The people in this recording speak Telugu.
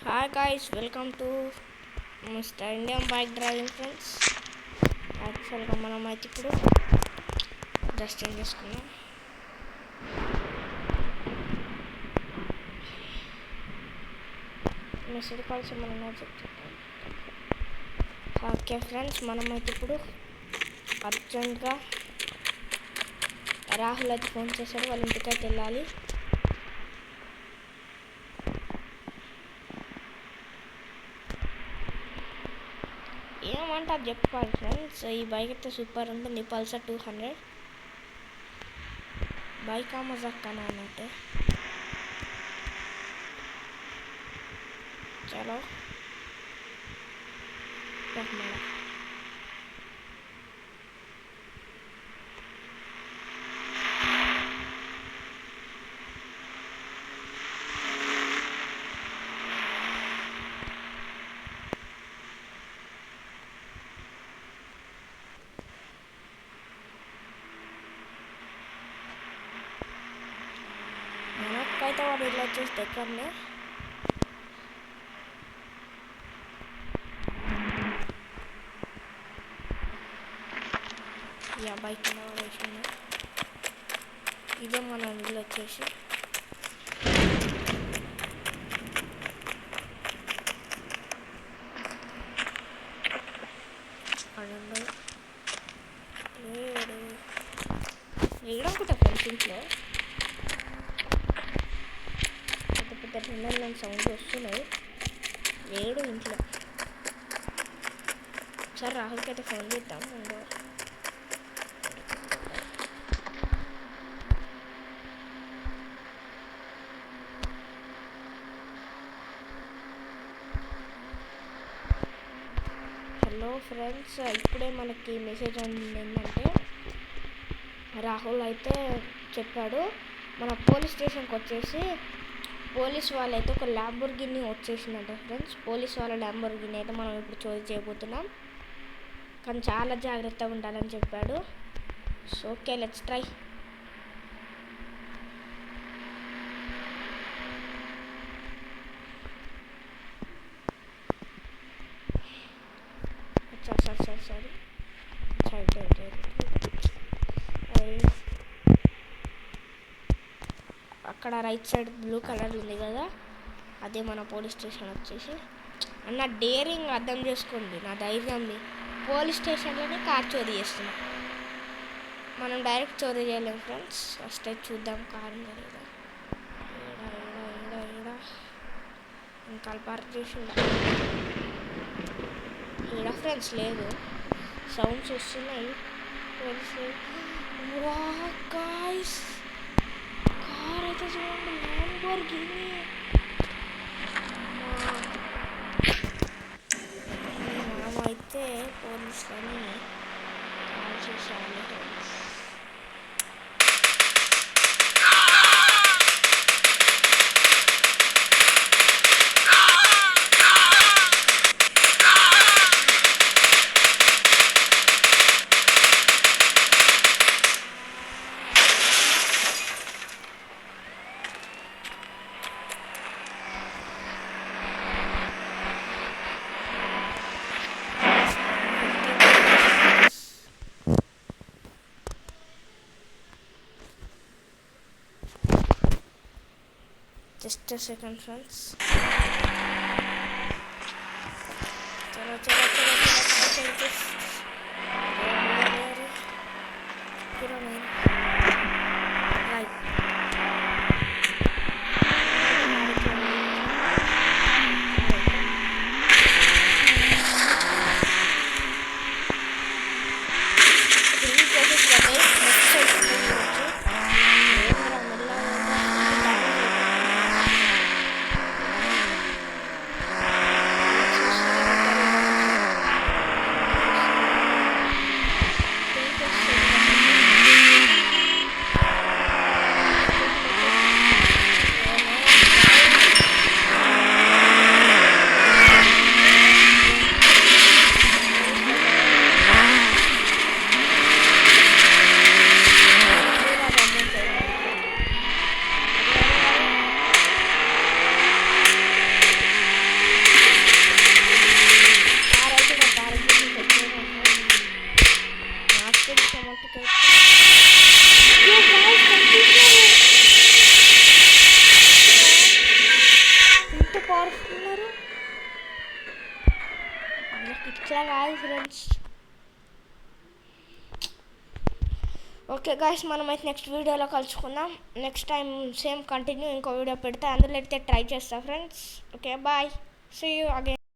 Hi guys, welcome to Mr. Indian Bike Driving Friends. యాక్చువల్గా మనం అయితే ఇప్పుడు జస్ట్ ఏం చేసుకున్నాం మెసేజ్ కాల్స్ ఏమన్నా చెప్తాం. ఓకే ఫ్రెండ్స్, మనమైతే ఇప్పుడు అర్జెంట్గా రాహుల్ అయితే ఫోన్ చేశాడు, వాళ్ళ ఇంటికైతే వెళ్ళాలి. ఏమంటే అది చెప్పాలి ఫ్రెండ్స్. ఈ బైక్ అయితే సూపర్ ఉంటుంది, పల్సర్ 200 బైక్ మజాక్ అన్నట్టు. చలో మనకైతే వాడు ఇలా వచ్చేసి దగ్గరనే బైక్ వేసింది. ఇదే మన ఇల్లు వచ్చేసి ఏడనుకుంటా ఫ్రెండ్స్. ఇంట్లో పెద్ద పెద్ద పిల్లల సౌండ్ వస్తున్నాయి. ఏడు ఇంట్లో. ఒకసారి రాహుల్కి అయితే ఫోన్ చేద్దాం. హలో ఫ్రెండ్స్, ఇప్పుడే మనకి మెసేజ్ అందింది. ఏంటంటే రాహుల్ అయితే చెప్పాడు, మన పోలీస్ స్టేషన్కి వచ్చేసి పోలీస్ వాళ్ళైతే ఒక ల్యాంబోర్గిని వచ్చేసిందంట ఫ్రెండ్స్. పోలీస్ వాళ్ళ ల్యాంబోర్గిని అయితే మనం ఇప్పుడు చోరీ చేయబోతున్నాం, కానీ చాలా జాగ్రత్తగా ఉండాలని చెప్పాడు. So okay, let's try. సరే అక్కడ రైట్ సైడ్ బ్లూ కలర్ ఉంది కదా, అదే మన పోలీస్ స్టేషన్ వచ్చేసి. అన్న డేరింగ్ అర్థం చేసుకోండి, నా ధైర్యంని. పోలీస్ స్టేషన్లోనే కార్ చోరీ చేస్తున్నాం. మనం డైరెక్ట్ చోరీ చేయలేము ఫ్రెండ్స్. ఫస్ట్ అయితే చూద్దాం కార్ ఉందా లేదా. ఇంకా పార్క్ చేసి ఈడ ఫ్రెండ్స్ లేదు, సౌండ్స్ వస్తున్నాయి. పోలీసు గాయ్స్, కార్ అయితే చూడండి, ల్యాంబోర్గిని. మనమైతే పోలీసులని కాల్ చేసాము friends. Just a second friends. चलो ఆటోమేటిక్ ఎంత పవర్ఫుల్ ఉన్నారు. ఇట్లా కాదు ఫ్రెండ్స్. ఓకే గాయ్స్, మనమైతే నెక్స్ట్ వీడియోలో కలుసుకుందాం. నెక్స్ట్ టైం సేమ్ కంటిన్యూ ఇంకో వీడియో పెడితే అందులో అయితే ట్రై చేస్తా friends. Okay bye, see you again.